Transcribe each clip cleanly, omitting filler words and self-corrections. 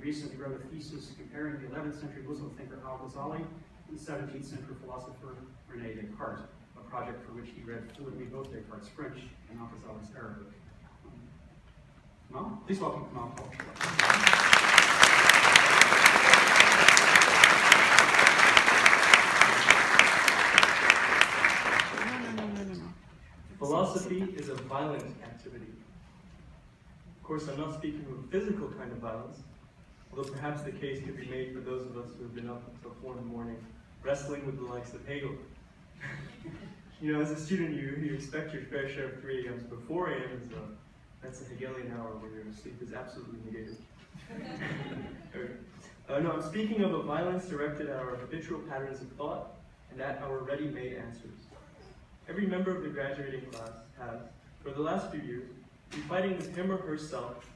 recently wrote a thesis comparing the 11th century Muslim thinker Al-Ghazali and the 17th century philosopher René Descartes, a project for which he read fluently both Descartes' French and Al-Ghazali's Arabic. Kamal, please welcome Kamal Khashoggi. Philosophy is a violent activity. Of course, I'm not speaking of a physical kind of violence, although perhaps the case could be made for those of us who have been up until 4 in the morning, wrestling with the likes of Hegel. You know, as a student, you expect your fair share of 3 a.m.s, but 4 a.m. is that's a Hegelian hour where your sleep is absolutely negated. No, I'm speaking of a violence directed at our habitual patterns of thought and at our ready-made answers. Every member of the graduating class has, for the last few years, been fighting with him or herself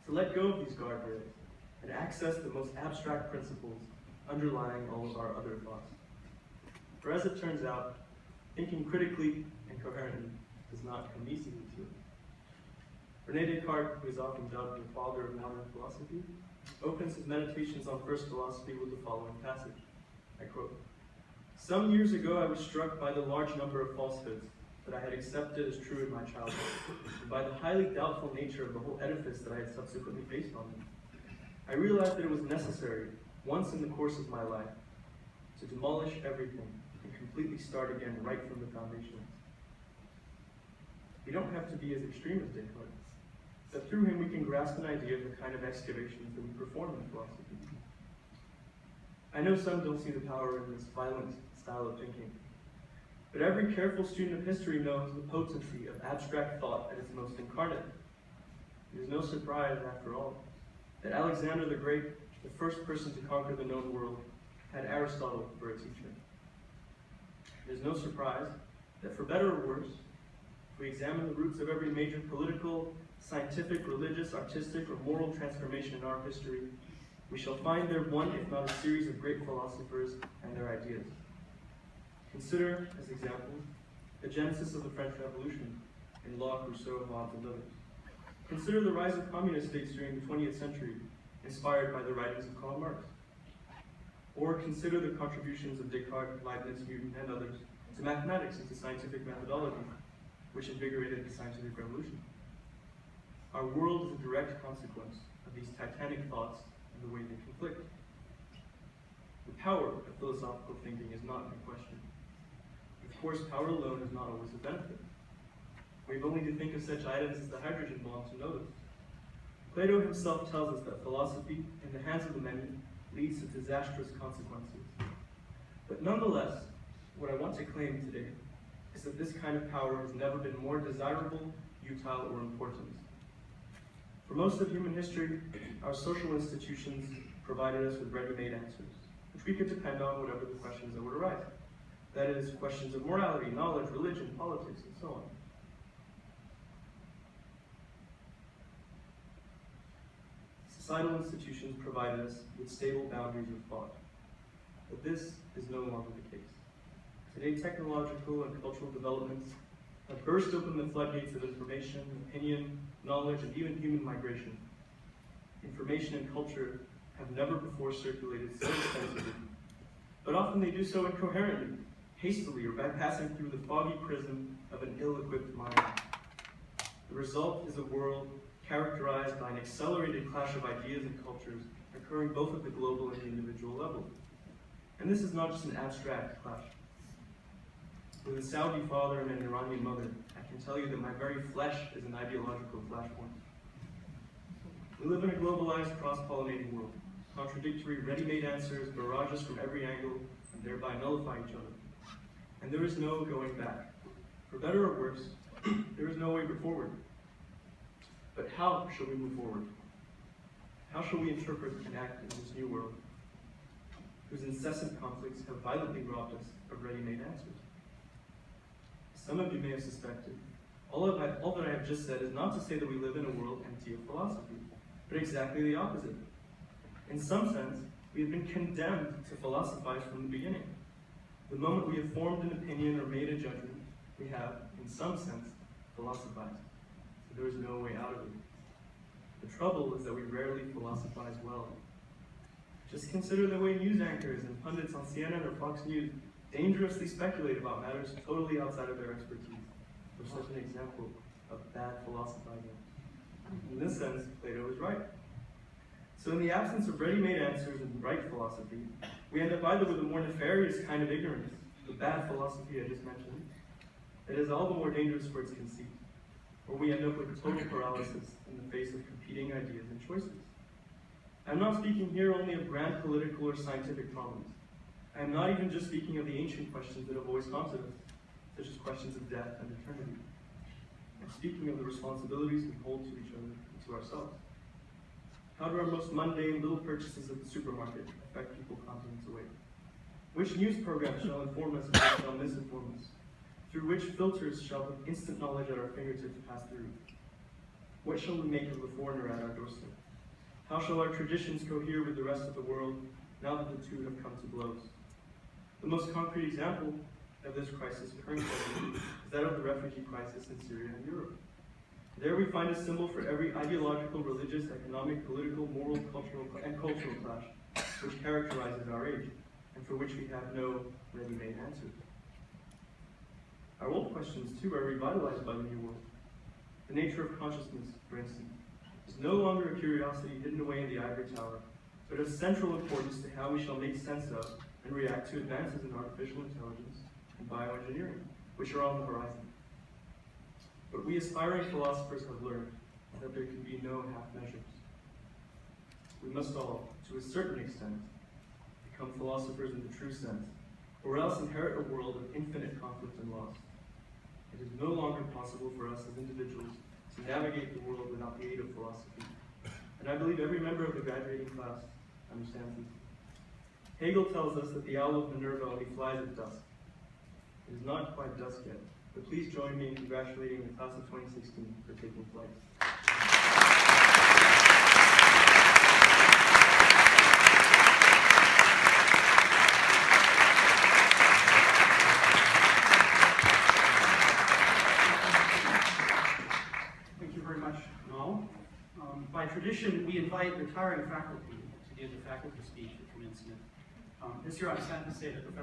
to let go of these guardrails and access the most abstract principles underlying all of our other thoughts. For as it turns out, thinking critically and coherently does not come easily to it. René Descartes, who is often dubbed the father of modern philosophy, opens his meditations on first philosophy with the following passage. I quote, "Some years ago I was struck by the large number of falsehoods that I had accepted as true in my childhood, and by the highly doubtful nature of the whole edifice that I had subsequently based on them. I realized that it was necessary, once in the course of my life, to demolish everything and completely start again right from the foundations. We don't have to be as extreme as Descartes, but through him we can grasp an idea of the kind of excavations that we perform in philosophy. I know some don't see the power in this violent style of thinking, but every careful student of history knows the potency of abstract thought at its most incarnate. It is no surprise, after all, that Alexander the Great, the first person to conquer the known world, had Aristotle for a teacher. It is no surprise that, for better or worse, if we examine the roots of every major political, scientific, religious, artistic, or moral transformation in our history, we shall find there one, if not a series of great philosophers and their ideas. Consider, as examples, the genesis of the French Revolution in Laude, Rousseau, Laude, and others. Consider the rise of communist states during the 20th century, inspired by the writings of Karl Marx. Or consider the contributions of Descartes, Leibniz, Newton, and others to mathematics and to scientific methodology, which invigorated the scientific revolution. Our world is a direct consequence of these titanic thoughts and the way they conflict. The power of philosophical thinking is not in question. Of course, power alone is not always a benefit. We have only to think of such items as the hydrogen bomb to know this. Plato himself tells us that philosophy, in the hands of the many, leads to disastrous consequences. But nonetheless, what I want to claim today is that this kind of power has never been more desirable, utile, or important. For most of human history, our social institutions provided us with ready-made answers, which we could depend on whatever the questions that would arise. That is, questions of morality, knowledge, religion, politics, and so on. Societal institutions provided us with stable boundaries of thought. But this is no longer the case. Today, technological and cultural developments have burst open the floodgates of information, opinion, knowledge, and even human migration. Information and culture have never before circulated so extensively, but often they do so incoherently, hastily, or by passing through the foggy prism of an ill-equipped mind. The result is a world characterized by an accelerated clash of ideas and cultures occurring both at the global and the individual level. And this is not just an abstract clash. With a Saudi father and an Iranian mother, I can tell you that my very flesh is an ideological flashpoint. We live in a globalized, cross-pollinating world. Contradictory, ready-made answers barrage us from every angle and thereby nullify each other. And there is no going back. For better or worse, there is no way forward. But how shall we move forward? How shall we interpret and act in this new world, whose incessant conflicts have violently robbed us of ready-made answers? Some of you may have suspected, all that I have just said is not to say that we live in a world empty of philosophy, but exactly the opposite. In some sense, we have been condemned to philosophize from the beginning. The moment we have formed an opinion or made a judgment, we have, in some sense, philosophized. So there is no way out of it. The trouble is that we rarely philosophize well. Just consider the way news anchors and pundits on CNN or Fox News dangerously speculate about matters totally outside of their expertise. For such an example of bad philosophizing. In this sense, Plato was right. So in the absence of ready-made answers and right philosophy, we end up either with a more nefarious kind of ignorance, the bad philosophy I just mentioned, that is all the more dangerous for its conceit, or we end up with total paralysis in the face of competing ideas and choices. I'm not speaking here only of grand political or scientific problems. I am not even just speaking of the ancient questions that have always haunted us, such as questions of death and eternity. I'm speaking of the responsibilities we hold to each other and to ourselves. How do our most mundane little purchases at the supermarket affect people continents away? Which news program shall inform us and which shall misinform us? Through which filters shall the instant knowledge at our fingertips pass through? What shall we make of the foreigner at our doorstep? How shall our traditions cohere with the rest of the world now that the two have come to blows? The most concrete example of this crisis currently is that of the refugee crisis in Syria and Europe. There we find a symbol for every ideological, religious, economic, political, moral, cultural clash which characterizes our age, and for which we have no ready-made answers. Our old questions, too, are revitalized by the new world. The nature of consciousness, for instance, is no longer a curiosity hidden away in the ivory tower, but of central importance to how we shall make sense of and react to advances in artificial intelligence and bioengineering, which are on the horizon. But we aspiring philosophers have learned that there can be no half measures. We must all, to a certain extent, become philosophers in the true sense, or else inherit a world of infinite conflict and loss. It is no longer possible for us as individuals to navigate the world without the aid of philosophy. And I believe every member of the graduating class understands this. Hegel tells us that the owl of Minerva only flies at dusk. It is not quite dusk yet, but please join me in congratulating the class of 2016 for taking flight. Thank you very much, Kamal. By tradition, we invite retiring faculty to give the faculty speech at commencement. This year I'm sad to say that Professor